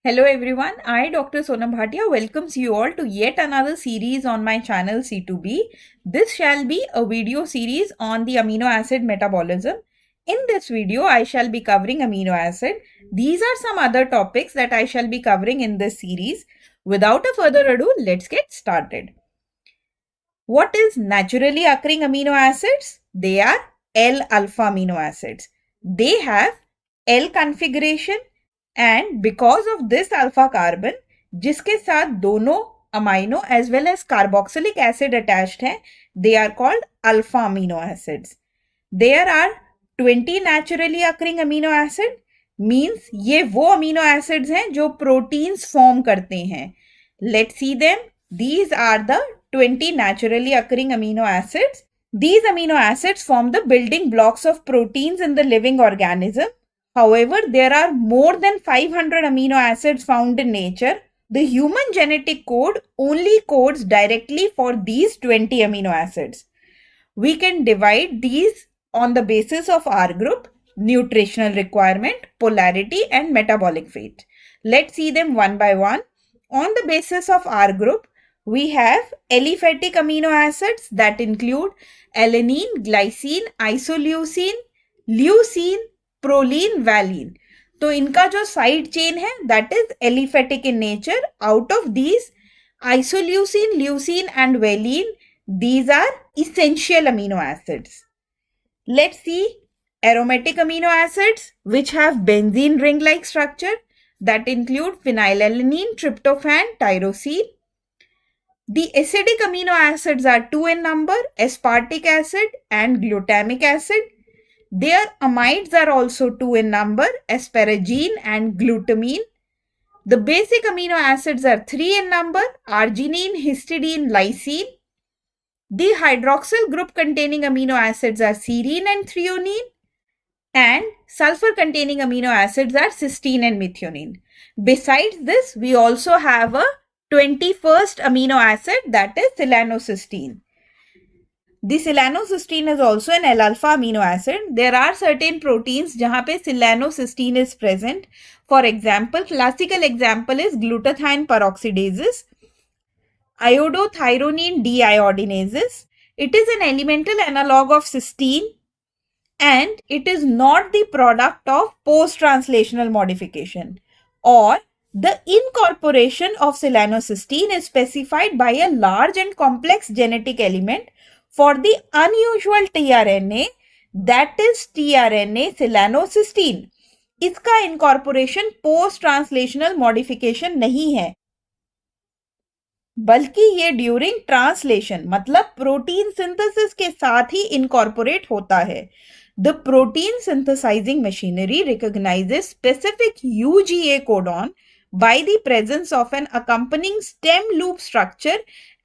Hello everyone, I Dr. Sonam Bhatia welcomes you all to yet another series on my channel C2B. This shall be a video series on the amino acid metabolism. In this video, I shall be covering amino acid. These are some other topics that I shall be covering in this series. Without a further ado, let's get started. What is naturally occurring amino acids? They are L-alpha amino acids. They have L configuration and because of this alpha carbon जिसके साथ दोनों amino as well as carboxylic acid attached हैं, they are called alpha amino acids. There are 20 naturally occurring amino acid means ये वो amino acids हैं जो proteins form करते हैं. Let's see them. These are the 20 naturally occurring amino acids. These amino acids form the building blocks of proteins in the living organism. However, there are more than 500 amino acids found in nature. The human genetic code only codes directly for these 20 amino acids. We can divide these on the basis of R group, nutritional requirement, polarity, and metabolic fate. Let's see them one by one. On the basis of R group, we have aliphatic amino acids that include alanine, glycine, isoleucine, leucine, proline, valine. तो इनका जो side chain है that is aliphatic in nature. Out of these, isoleucine, leucine, and valine, these are essential amino acids. Let's see aromatic amino acids which have benzene ring-like structure that include phenylalanine, tryptophan, tyrosine. The acidic amino acids are two in number, aspartic acid and glutamic acid. Their amides are also two in number, asparagine and glutamine. The basic amino acids are three in number, arginine, histidine, lysine. The hydroxyl group containing amino acids are serine and threonine, and sulfur containing amino acids are cysteine and methionine. Besides this, we also have a 21st amino acid that is silanocystine. The silanocystine is also an L-alpha amino acid. There are certain proteins जहाँ पे silanocystine is present. For example, classical example is glutathione peroxidases, iodothyronine deiodinases. It is an elemental analog of cysteine and it is not the product of post-translational modification, or the incorporation of silanocystine is specified by a large and complex genetic element for the unusual tRNA, that is tRNA silanocystine. इसका incorporation post-translational modification नहीं है, बल्कि ये during translation मतलब protein synthesis के साथ ही incorporate होता है. The protein synthesizing machinery recognizes specific UGA codon by the presence of an accompanying stem loop structure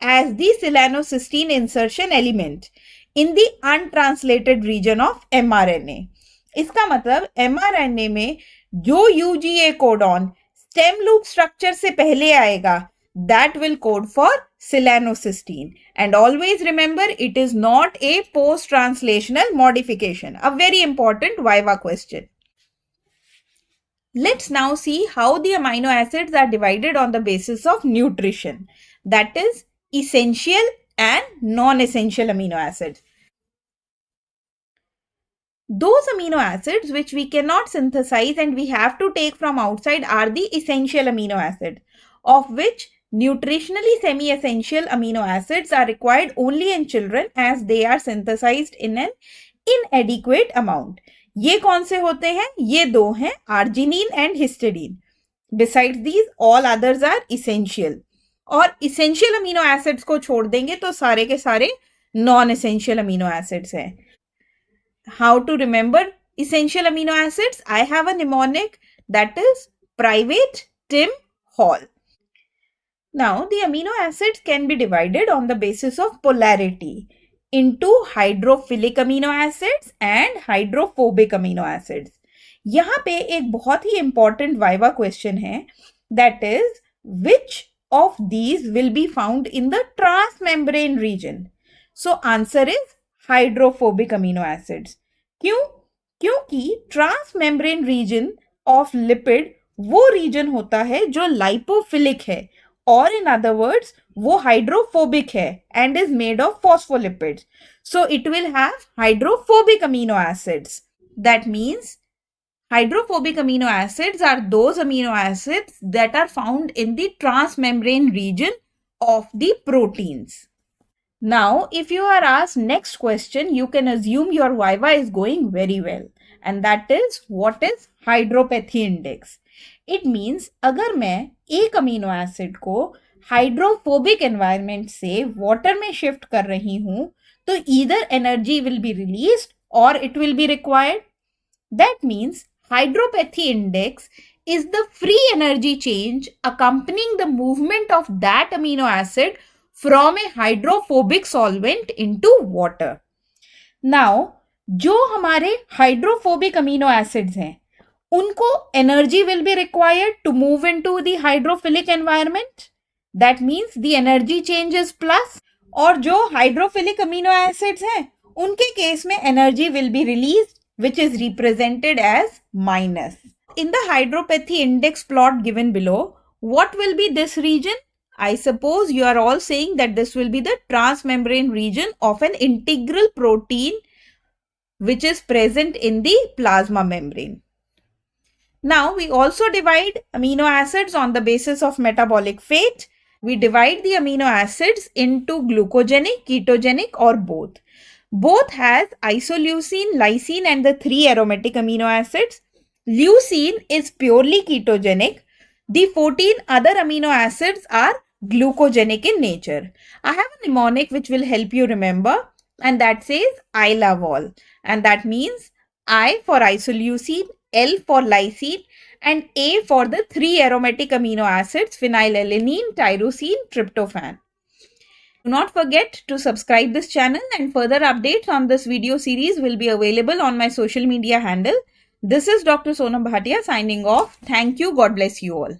as the silanocystine insertion element in the untranslated region of mRNA. इसका मतलब mRNA में जो UGA codon stem loop structure से पहले आएगा, that will code for silanocystine. And always remember, it is not a post-translational modification. A very important Viva question. Let's now see how the amino acids are divided on the basis of nutrition. That is essential and non-essential amino acids. Those amino acids which we cannot synthesize and we have to take from outside are the essential amino acids, of which nutritionally semi-essential amino acids are required only in children as they are synthesized in an inadequate amount. ये कौन से होते हैं? ये दो हैं, arginine and histidine. Besides these, all others are essential. और essential amino acids को छोड़ देंगे तो सारे के सारे non-essential amino acids हैं. How to remember essential amino acids? I have a mnemonic that is private Tim Hall. Now, the amino acids can be divided on the basis of polarity into hydrophilic amino acids and hydrophobic amino acids. यहाँ पे एक बहुत ही important Viva question है, that is, which of these will be found in the transmembrane region? So, answer is hydrophobic amino acids. क्यों? क्योंकि transmembrane region of lipid वो reason होता है जो लाइपोफिलिक है, और इन अदर वर्ड्स वो हाइड्रोफोबिक है and is made of phospholipids. So it will have hydrophobic amino acids. That means hydrophobic amino acids are those amino acids that are found in the transmembrane region of the proteins. Now, if you are asked next question, you can assume your viva is going very well. And that is, what is hydropathy index? It means अगर मैं एक amino acid को hydrophobic environment से water में shift कर रही हूं, तो either energy will be released or it will be required. That means hydropathy index is the free energy change accompanying the movement of that amino acid from a hydrophobic solvent into water. Now, जो हमारे hydrophobic amino acids हैं, उनको energy will be required to move into the hydrophilic environment. That means the energy change is plus. और जो hydrophilic amino acids हैं, उनके case में energy will be release, which is represented as minus. In the hydropathy index plot given below, what will be this region? I suppose you are all saying that this will be the transmembrane region of an integral protein which is present in the plasma membrane. Now, we also divide amino acids on the basis of metabolic fate. We divide the amino acids into glucogenic, ketogenic, or both. Both has isoleucine, lysine, and the 3 aromatic amino acids. Leucine is purely ketogenic. The 14 other amino acids are glucogenic in nature. I have a mnemonic which will help you remember, and that says I love all. And that means I for isoleucine, L for lysine, and A for the 3 aromatic amino acids, phenylalanine, tyrosine, tryptophan. Do not forget to subscribe this channel, and further updates on this video series will be available on my social media handle. This is Dr. Sonam Bhatia signing off. Thank you. God bless you all.